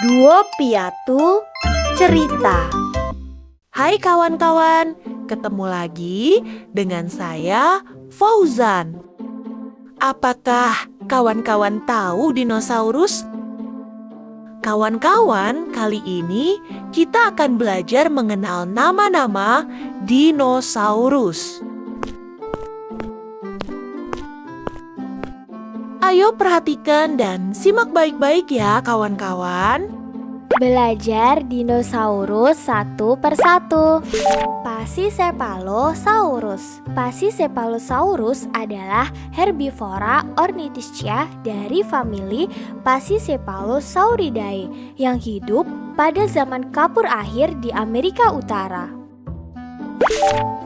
Duo Piatu Cerita. Hai kawan-kawan, ketemu lagi dengan saya Fauzan. Apakah kawan-kawan tahu dinosaurus? Kawan-kawan, kali ini kita akan belajar mengenal nama-nama dinosaurus. Ayo perhatikan dan simak baik-baik ya kawan-kawan. Belajar dinosaurus satu persatu. Pachycephalosaurus. Pachycephalosaurus adalah herbivora ornithischia dari famili Pachycephalosauridae yang hidup pada zaman Kapur akhir di Amerika Utara.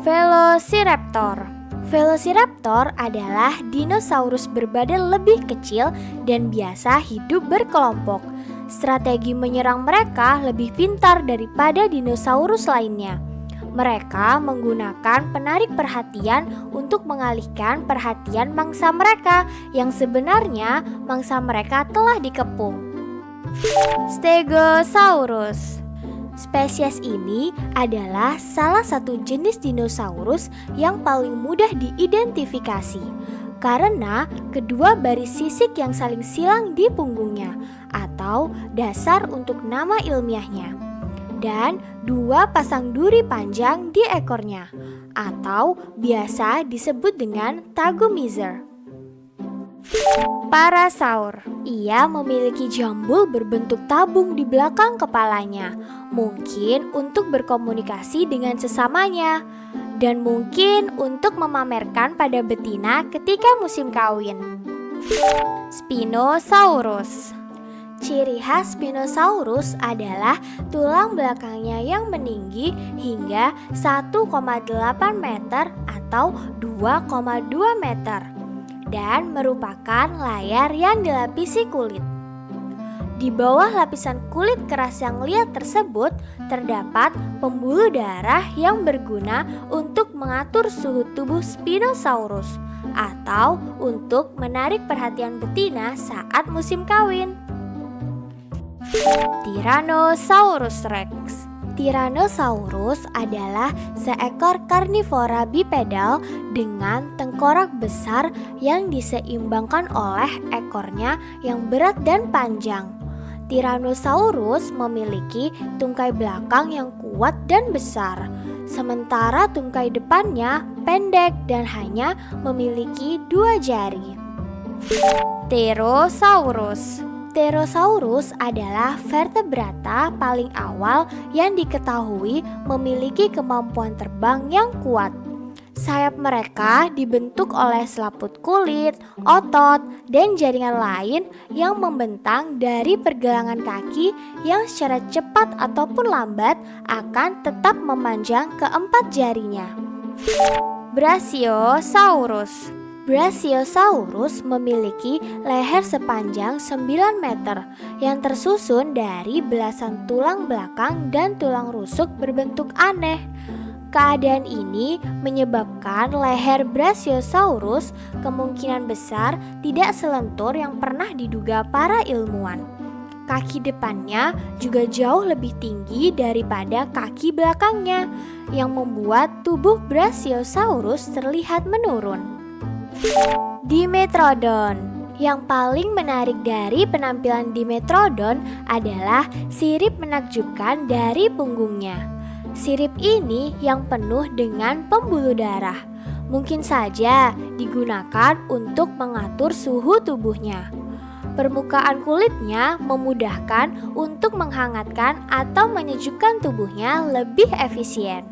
Velociraptor. Velociraptor adalah dinosaurus berbadan lebih kecil dan biasa hidup berkelompok. Strategi menyerang mereka lebih pintar daripada dinosaurus lainnya. Mereka menggunakan penarik perhatian untuk mengalihkan perhatian mangsa mereka yang sebenarnya mangsa mereka telah dikepung. Stegosaurus. Spesies ini adalah salah satu jenis dinosaurus yang paling mudah diidentifikasi karena kedua baris sisik yang saling silang di punggungnya atau dasar untuk nama ilmiahnya, dan dua pasang duri panjang di ekornya atau biasa disebut dengan tagomizer. Parasaur. Ia memiliki jambul berbentuk tabung di belakang kepalanya, mungkin untuk berkomunikasi dengan sesamanya, dan mungkin untuk memamerkan pada betina ketika musim kawin. Spinosaurus. Ciri khas Spinosaurus adalah tulang belakangnya yang meninggi hingga 1,8 meter atau 2,2 meter dan merupakan layar yang dilapisi kulit. Di bawah lapisan kulit keras yang liat tersebut terdapat pembuluh darah yang berguna untuk mengatur suhu tubuh Spinosaurus atau untuk menarik perhatian betina saat musim kawin. Tyrannosaurus Rex. Tyrannosaurus adalah seekor karnivora bipedal dengan tengkorak besar yang diseimbangkan oleh ekornya yang berat dan panjang. Tyrannosaurus memiliki tungkai belakang yang kuat dan besar, sementara tungkai depannya pendek dan hanya memiliki 2 jari. Pterosaurus. Pterosaurus adalah vertebrata paling awal yang diketahui memiliki kemampuan terbang yang kuat. Sayap mereka dibentuk oleh selaput kulit, otot, dan jaringan lain yang membentang dari pergelangan kaki yang secara cepat ataupun lambat akan tetap memanjang ke 4 jarinya. Brachiosaurus. Brachiosaurus memiliki leher sepanjang 9 meter yang tersusun dari belasan tulang belakang dan tulang rusuk berbentuk aneh. Keadaan ini menyebabkan leher Brachiosaurus kemungkinan besar tidak selentur yang pernah diduga para ilmuwan. Kaki depannya juga jauh lebih tinggi daripada kaki belakangnya, yang membuat tubuh Brachiosaurus terlihat menurun. Dimetrodon. Yang paling menarik dari penampilan Dimetrodon adalah sirip menakjubkan dari punggungnya. Sirip ini yang penuh dengan pembuluh darah mungkin saja digunakan untuk mengatur suhu tubuhnya. Permukaan kulitnya memudahkan untuk menghangatkan atau menyejukkan tubuhnya lebih efisien.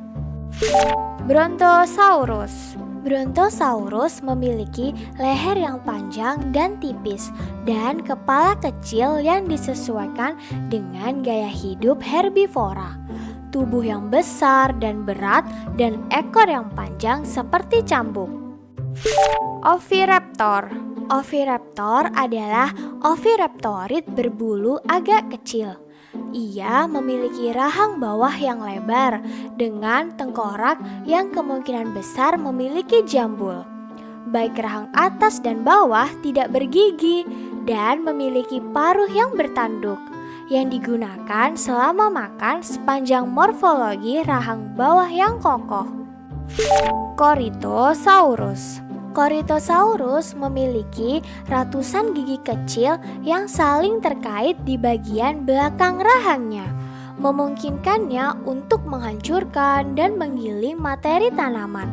Brontosaurus. Brontosaurus memiliki leher yang panjang dan tipis dan kepala kecil yang disesuaikan dengan gaya hidup herbivora. Tubuh yang besar dan berat dan ekor yang panjang seperti cambuk. Oviraptor. Oviraptor adalah oviraptorid berbulu agak kecil. Ia memiliki rahang bawah yang lebar dengan tengkorak yang kemungkinan besar memiliki jambul. Baik rahang atas dan bawah tidak bergigi dan memiliki paruh yang bertanduk. yang digunakan selama makan sepanjang morfologi rahang bawah yang kokoh. Corythosaurus. Corythosaurus memiliki ratusan gigi kecil yang saling terkait di bagian belakang rahangnya, memungkinkannya untuk menghancurkan dan menggiling materi tanaman.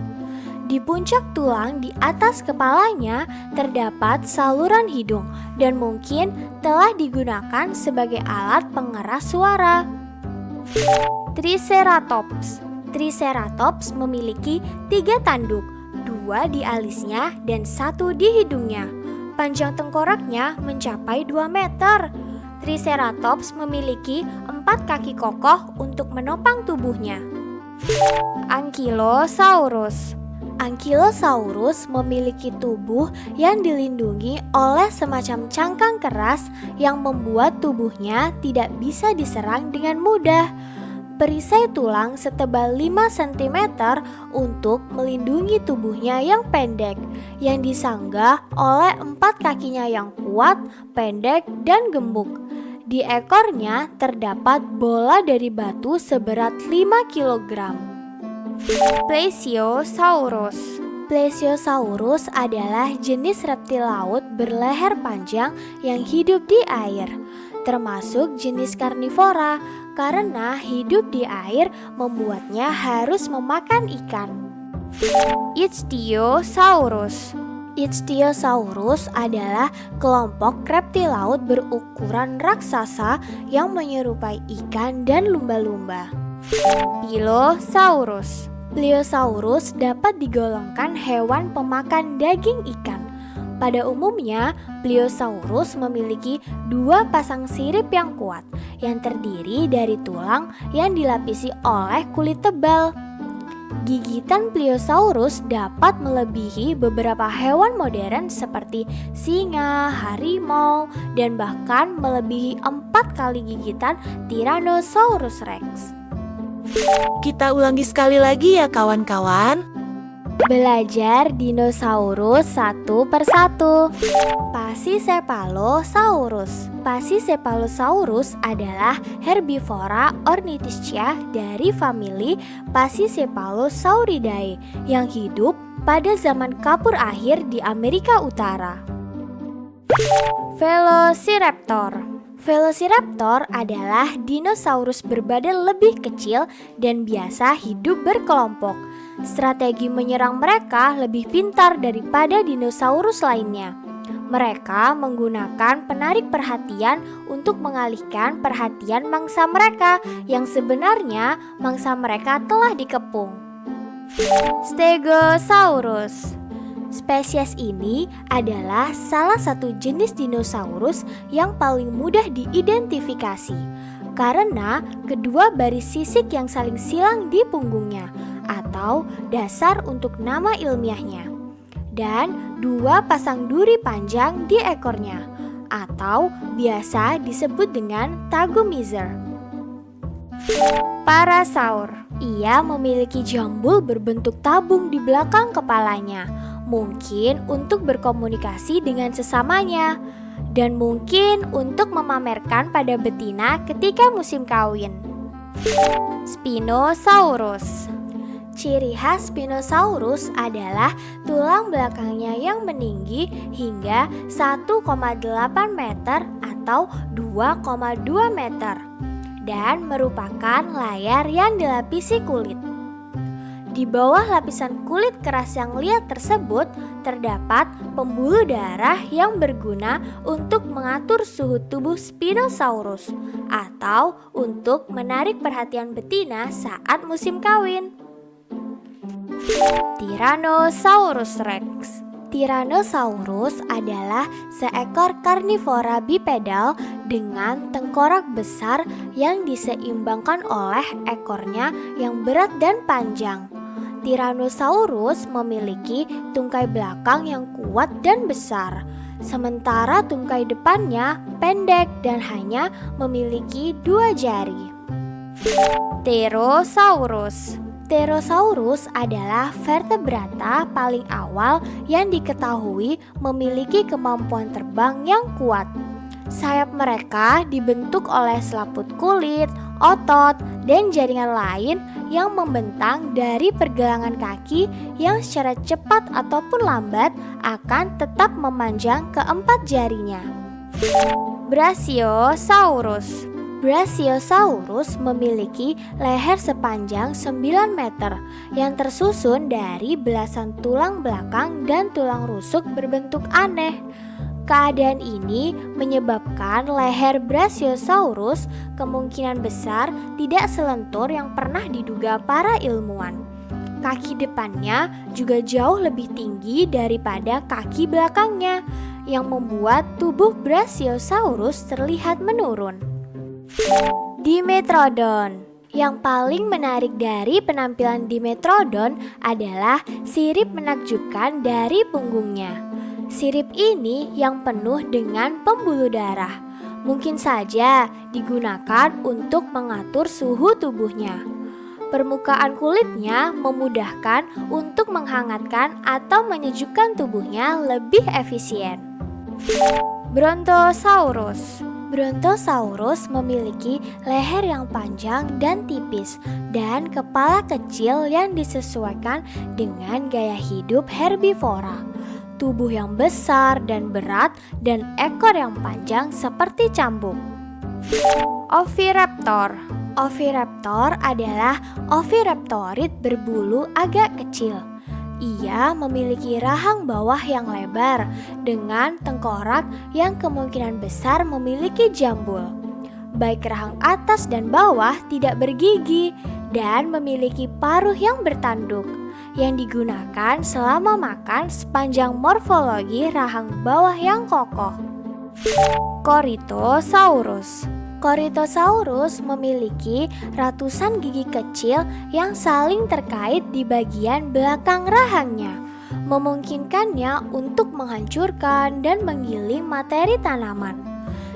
Di puncak tulang di atas kepalanya terdapat saluran hidung dan mungkin telah digunakan sebagai alat pengeras suara. Triceratops. Triceratops memiliki 3 tanduk, 2 di alisnya dan 1 di hidungnya. Panjang tengkoraknya mencapai 2 meter. Triceratops memiliki 4 kaki kokoh untuk menopang tubuhnya. Ankylosaurus. Ankylosaurus memiliki tubuh yang dilindungi oleh semacam cangkang keras yang membuat tubuhnya tidak bisa diserang dengan mudah. Perisai tulang setebal 5 cm untuk melindungi tubuhnya yang pendek, yang disanggah oleh 4 kakinya yang kuat, pendek, dan gemuk. Di ekornya terdapat bola dari batu seberat 5 kg. Plesiosaurus. Plesiosaurus adalah jenis reptil laut berleher panjang yang hidup di air, termasuk jenis karnivora, karena hidup di air membuatnya harus memakan ikan. Ichthyosaurus. Ichthyosaurus adalah kelompok reptil laut berukuran raksasa yang menyerupai ikan dan lumba-lumba. Pilosaurus. Pliosaurus dapat digolongkan hewan pemakan daging ikan. Pada umumnya, Pliosaurus memiliki 2 pasang sirip yang kuat, yang terdiri dari tulang yang dilapisi oleh kulit tebal. Gigitan Pliosaurus dapat melebihi beberapa hewan modern seperti singa, harimau, dan bahkan melebihi 4 kali gigitan Tyrannosaurus Rex. Kita ulangi sekali lagi ya kawan-kawan. Belajar dinosaurus satu persatu. Pachycephalosaurus. Pachycephalosaurus adalah herbivora ornithischia dari famili Pachycephalosauridae yang hidup pada zaman Kapur akhir di Amerika Utara. Velociraptor. Velociraptor adalah dinosaurus berbadan lebih kecil dan biasa hidup berkelompok. Strategi menyerang mereka lebih pintar daripada dinosaurus lainnya. Mereka menggunakan penarik perhatian untuk mengalihkan perhatian mangsa mereka yang sebenarnya mangsa mereka telah dikepung. Stegosaurus. Spesies ini adalah salah satu jenis dinosaurus yang paling mudah diidentifikasi karena kedua baris sisik yang saling silang di punggungnya atau dasar untuk nama ilmiahnya, dan 2 pasang duri panjang di ekornya atau biasa disebut dengan tagomizer. Parasaur. Ia memiliki jambul berbentuk tabung di belakang kepalanya, mungkin untuk berkomunikasi dengan sesamanya, dan mungkin untuk memamerkan pada betina ketika musim kawin. Spinosaurus. Ciri khas Spinosaurus adalah tulang belakangnya yang meninggi hingga 1,8 meter atau 2,2 meter dan merupakan layar yang dilapisi kulit. Di bawah lapisan kulit keras yang liat tersebut terdapat pembuluh darah yang berguna untuk mengatur suhu tubuh Spinosaurus atau untuk menarik perhatian betina saat musim kawin. Tyrannosaurus Rex. Tyrannosaurus adalah seekor karnivora bipedal dengan tengkorak besar yang diseimbangkan oleh ekornya yang berat dan panjang. Tyrannosaurus memiliki tungkai belakang yang kuat dan besar, sementara tungkai depannya pendek dan hanya memiliki 2 jari. Pterosaurus. Pterosaurus adalah vertebrata paling awal yang diketahui memiliki kemampuan terbang yang kuat. Sayap mereka dibentuk oleh selaput kulit, otot, dan jaringan lain yang membentang dari pergelangan kaki yang secara cepat ataupun lambat akan tetap memanjang ke 4 jarinya. Brachiosaurus. Brachiosaurus memiliki leher sepanjang 9 meter yang tersusun dari belasan tulang belakang dan tulang rusuk berbentuk aneh. Keadaan ini menyebabkan leher Brachiosaurus kemungkinan besar tidak selentur yang pernah diduga para ilmuwan. Kaki depannya juga jauh lebih tinggi daripada kaki belakangnya, yang membuat tubuh Brachiosaurus terlihat menurun. Dimetrodon. Yang paling menarik dari penampilan Dimetrodon adalah sirip menakjubkan dari punggungnya. Sirip ini yang penuh dengan pembuluh darah, mungkin saja digunakan untuk mengatur suhu tubuhnya. Permukaan kulitnya memudahkan untuk menghangatkan atau menyejukkan tubuhnya lebih efisien. Brontosaurus. Brontosaurus memiliki leher yang panjang dan tipis dan kepala kecil yang disesuaikan dengan gaya hidup herbivora. Tubuh yang besar dan berat dan ekor yang panjang seperti cambuk. Oviraptor. Oviraptor adalah oviraptorid berbulu agak kecil. Ia memiliki rahang bawah yang lebar dengan tengkorak yang kemungkinan besar memiliki jambul. Baik rahang atas dan bawah tidak bergigi dan memiliki paruh yang bertanduk yang digunakan selama makan sepanjang morfologi rahang bawah yang kokoh. Corythosaurus. Corythosaurus memiliki ratusan gigi kecil yang saling terkait di bagian belakang rahangnya, memungkinkannya untuk menghancurkan dan menggiling materi tanaman.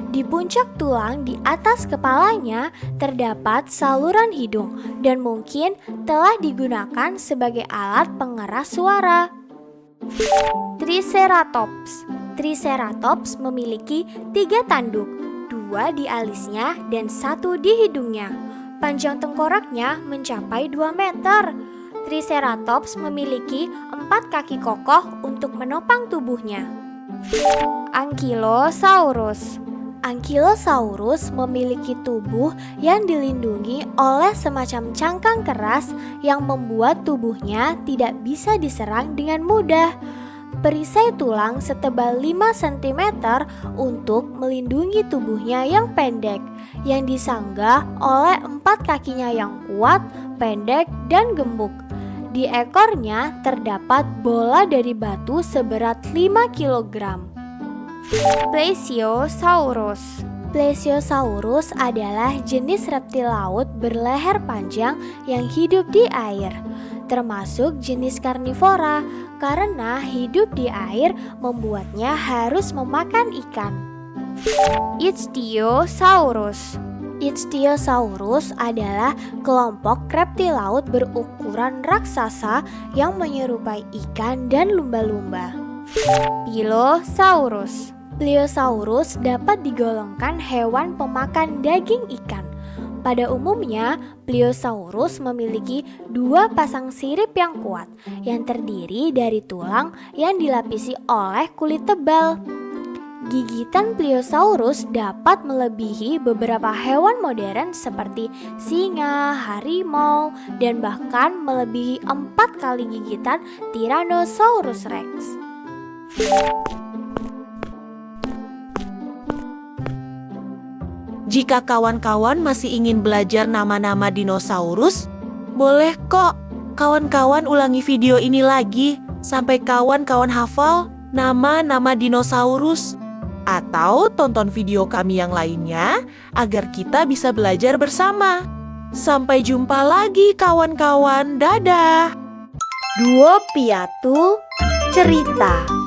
Di puncak tulang di atas kepalanya terdapat saluran hidung dan mungkin telah digunakan sebagai alat pengeras suara. Triceratops. Triceratops memiliki 3 tanduk, 2 di alisnya dan 1 di hidungnya. Panjang tengkoraknya mencapai 2 meter. Triceratops memiliki 4 kaki kokoh untuk menopang tubuhnya. Ankylosaurus. Ankylosaurus memiliki tubuh yang dilindungi oleh semacam cangkang keras yang membuat tubuhnya tidak bisa diserang dengan mudah. Perisai tulang setebal 5 cm untuk melindungi tubuhnya yang pendek, yang disanggah oleh 4 kakinya yang kuat, pendek, dan gemuk. Di ekornya terdapat bola dari batu seberat 5 kg. Plesiosaurus. Plesiosaurus adalah jenis reptil laut berleher panjang yang hidup di air, termasuk jenis karnivora, karena hidup di air membuatnya harus memakan ikan. Ichthyosaurus. Ichthyosaurus adalah kelompok reptil laut berukuran raksasa yang menyerupai ikan dan lumba-lumba. Pilosaurus. Pliosaurus dapat digolongkan hewan pemakan daging ikan. Pada umumnya, Pliosaurus memiliki 2 pasang sirip yang kuat yang terdiri dari tulang yang dilapisi oleh kulit tebal. Gigitan Pliosaurus dapat melebihi beberapa hewan modern seperti singa, harimau, dan bahkan melebihi 4 kali gigitan Tyrannosaurus Rex. Jika kawan-kawan masih ingin belajar nama-nama dinosaurus, boleh kok kawan-kawan ulangi video ini lagi sampai kawan-kawan hafal nama-nama dinosaurus. Atau tonton video kami yang lainnya agar kita bisa belajar bersama. Sampai jumpa lagi kawan-kawan, dadah! Duo Piatu Cerita.